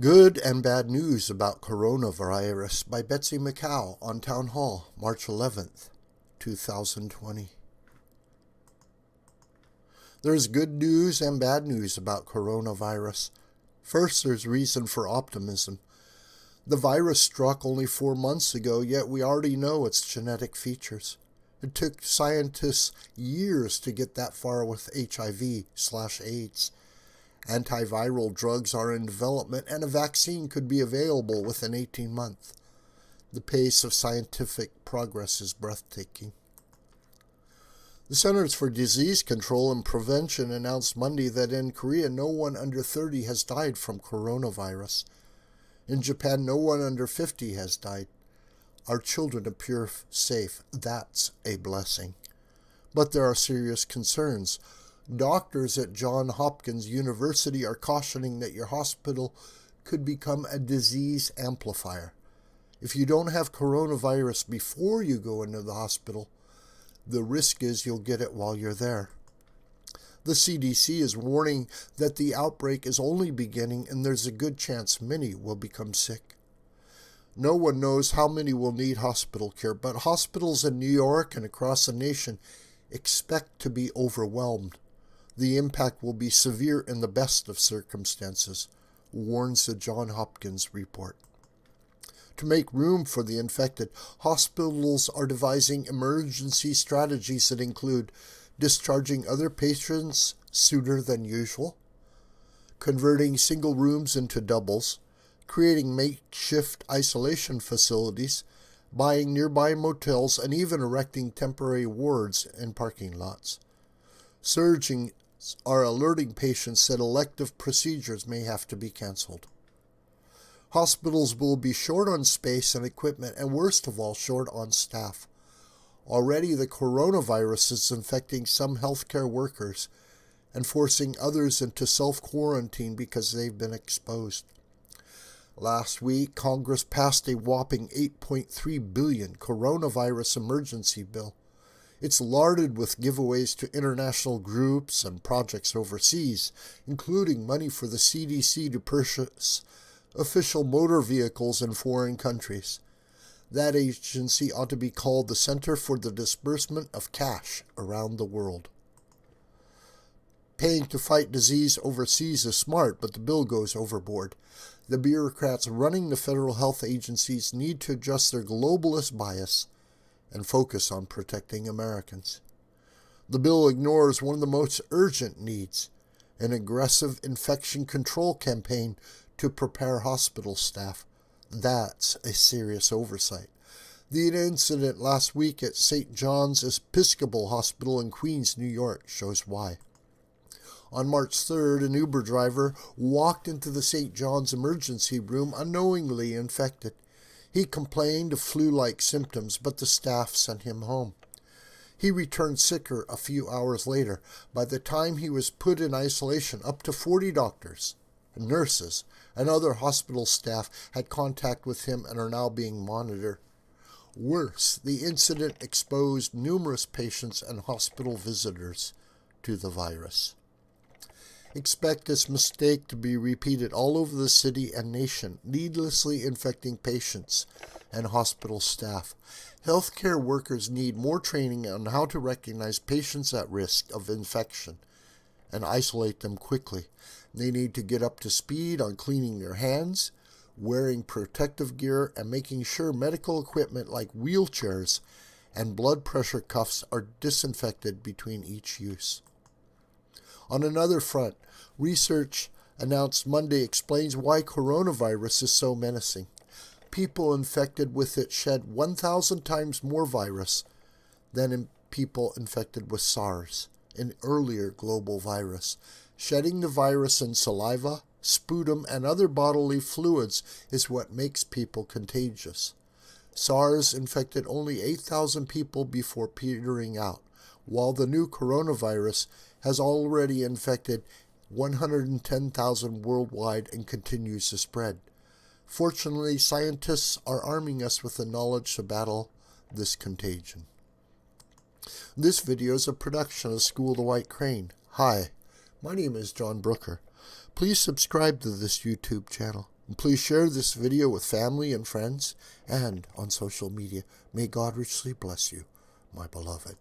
Good and Bad News About Coronavirus by Betsy McCaughey on Townhall, March 11th, 2020. There's good news and bad news about coronavirus. First, there's reason for optimism. The virus struck only 4 months ago, yet we already know its genetic features. It took scientists years to get that far with HIV/AIDS. Antiviral drugs are in development, and a vaccine could be available within 18 months. The pace of scientific progress is breathtaking. The Centers for Disease Control and Prevention announced Monday that in Korea, no one under 30 has died from coronavirus. In Japan, no one under 50 has died. Our children appear safe. That's a blessing. But there are serious concerns. Doctors at Johns Hopkins University are cautioning that your hospital could become a disease amplifier. If you don't have coronavirus before you go into the hospital, the risk is you'll get it while you're there. The CDC is warning that the outbreak is only beginning and there's a good chance many will become sick. No one knows how many will need hospital care, but hospitals in New York and across the nation expect to be overwhelmed. The impact will be severe in the best of circumstances, warns the Johns Hopkins report. To make room for the infected, hospitals are devising emergency strategies that include discharging other patients sooner than usual, converting single rooms into doubles, creating makeshift isolation facilities, buying nearby motels, and even erecting temporary wards in parking lots. Surgeons are alerting patients that elective procedures may have to be canceled. Hospitals will be short on space and equipment, and worst of all, short on staff. Already the coronavirus is infecting some healthcare workers and forcing others into self-quarantine because they've been exposed. Last week, Congress passed a whopping $8.3 billion coronavirus emergency bill. It's larded with giveaways to international groups and projects overseas, including money for the CDC to purchase official motor vehicles in foreign countries. That agency ought to be called the Center for the Disbursement of Cash Around the World. Paying to fight disease overseas is smart, but the bill goes overboard. The bureaucrats running the federal health agencies need to adjust their globalist bias and focus on protecting Americans. The bill ignores one of the most urgent needs, an aggressive infection control campaign to prepare hospital staff. That's a serious oversight. The incident last week at St. John's Episcopal Hospital in Queens, New York, shows why. On March 3rd, an Uber driver walked into the St. John's emergency room unknowingly infected. He complained of flu-like symptoms, but the staff sent him home. He returned sicker a few hours later. By the time he was put in isolation, up to 40 doctors, nurses, and other hospital staff had contact with him and are now being monitored. Worse, the incident exposed numerous patients and hospital visitors to the virus. Expect this mistake to be repeated all over the city and nation, needlessly infecting patients and hospital staff. Healthcare workers need more training on how to recognize patients at risk of infection and isolate them quickly. They need to get up to speed on cleaning their hands, wearing protective gear, and making sure medical equipment like wheelchairs and blood pressure cuffs are disinfected between each use. On another front, research announced Monday explains why coronavirus is so menacing. People infected with it shed 1,000 times more virus than in people infected with SARS, an earlier global virus. Shedding the virus in saliva, sputum, and other bodily fluids is what makes people contagious. SARS infected only 8,000 people before petering out, while the new coronavirus has already infected 110,000 worldwide and continues to spread. Fortunately, scientists are arming us with the knowledge to battle this contagion. This video is a production of School of the White Crane. Hi, my name is John Brooker. Please subscribe to this YouTube channel. And please share this video with family and friends and on social media. May God richly bless you, my beloved.